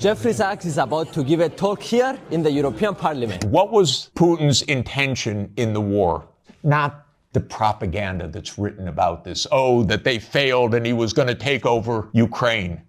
Jeffrey Sachs is about to give a talk here in the European Parliament. What was Putin's intention in the war? Not the propaganda that's written about this. Oh, that they failed and he was going to take over Ukraine.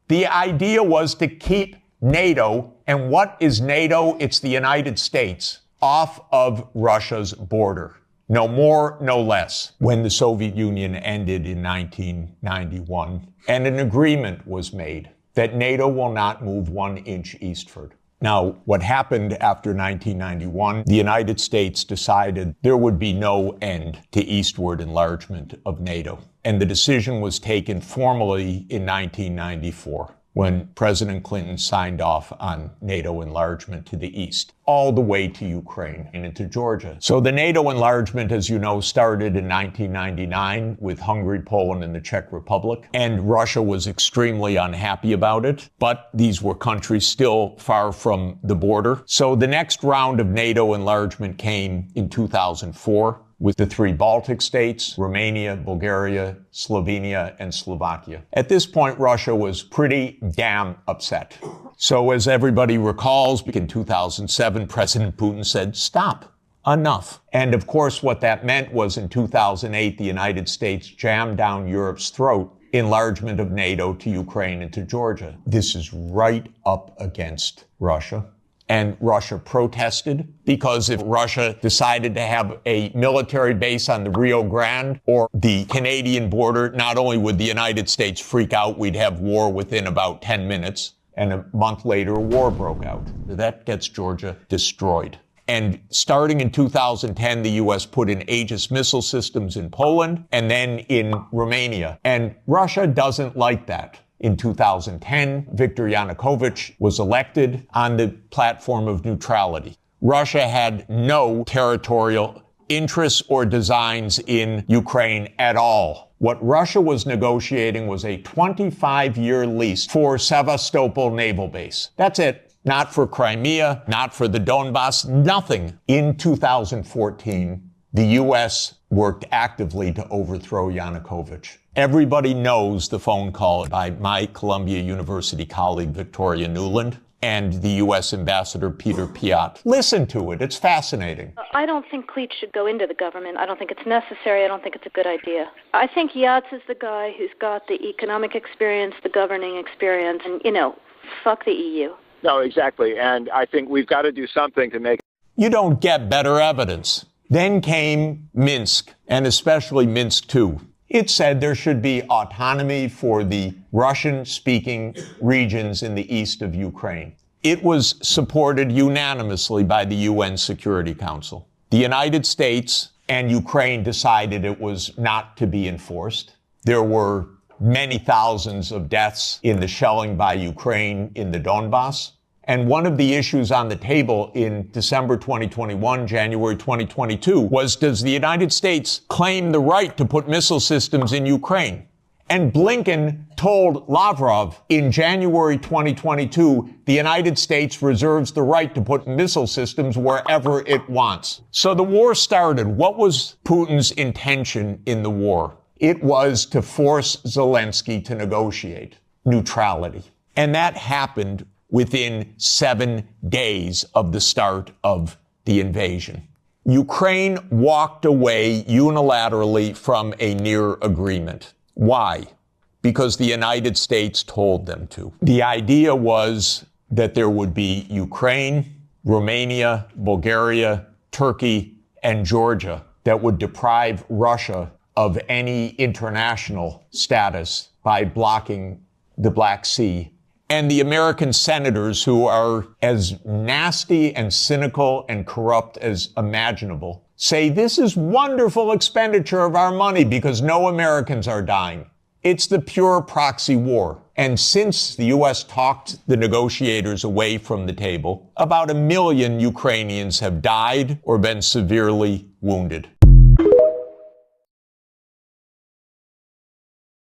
The idea was to keep NATO, and what is NATO? It's the United States, off of Russia's border. No more, no less. When the Soviet Union ended in 1991, and an agreement was made that NATO will not move 1 inch eastward. Now, what happened after 1991, the United States decided there would be no end to eastward enlargement of NATO. And the decision was taken formally in 1994, when President Clinton signed off on NATO enlargement to the east, all the way to Ukraine and into Georgia. So the NATO enlargement, as you know, started in 1999 with Hungary, Poland, and the Czech Republic. And Russia was extremely unhappy about it, but these were countries still far from the border. So the next round of NATO enlargement came in 2004. With the 3 Baltic states, Romania, Bulgaria, Slovenia, and Slovakia. At this point, Russia was pretty damn upset. So as everybody recalls, in 2007, President Putin said, stop, enough. And of course, what that meant was in 2008, the United States jammed down Europe's throat enlargement of NATO to Ukraine and to Georgia. This is right up against Russia. And Russia protested, because if Russia decided to have a military base on the Rio Grande or the Canadian border, not only would the United States freak out, we'd have war within about 10 minutes. And a month later, a war broke out. That gets Georgia destroyed. And starting in 2010, the U.S. put in Aegis missile systems in Poland and then in Romania. And Russia doesn't like that. In 2010, Viktor Yanukovych was elected on the platform of neutrality. Russia had no territorial interests or designs in Ukraine at all. What Russia was negotiating was a 25-year lease for Sevastopol Naval Base. That's it. Not for Crimea, not for the Donbass, nothing. In 2014, the U.S. worked actively to overthrow Yanukovych. Everybody knows the phone call by my Columbia University colleague, Victoria Nuland, and the U.S. Ambassador Peter Piot. Listen to it. It's fascinating. I don't think Cleach should go into the government. I don't think it's necessary. I don't think it's a good idea. I think Yats is the guy who's got the economic experience, the governing experience, and, fuck the EU. No, exactly. And I think we've got to do something to make... You don't get better evidence. Then came Minsk, and especially Minsk II. It said there should be autonomy for the Russian-speaking regions in the east of Ukraine. It was supported unanimously by the UN Security Council. The United States and Ukraine decided it was not to be enforced. There were many thousands of deaths in the shelling by Ukraine in the Donbass. And one of the issues on the table in December 2021, January 2022, was, does the United States claim the right to put missile systems in Ukraine? And Blinken told Lavrov in January 2022, the United States reserves the right to put missile systems wherever it wants. So the war started. What was Putin's intention in the war? It was to force Zelensky to negotiate neutrality. And that happened within 7 days of the start of the invasion. Ukraine walked away unilaterally from a near agreement. Why? Because the United States told them to. The idea was that there would be Ukraine, Romania, Bulgaria, Turkey, and Georgia that would deprive Russia of any international status by blocking the Black Sea. And the American senators, who are as nasty and cynical and corrupt as imaginable, say this is wonderful expenditure of our money because no Americans are dying. It's the pure proxy war. And since the U.S. talked the negotiators away from the table, about 1 million Ukrainians have died or been severely wounded.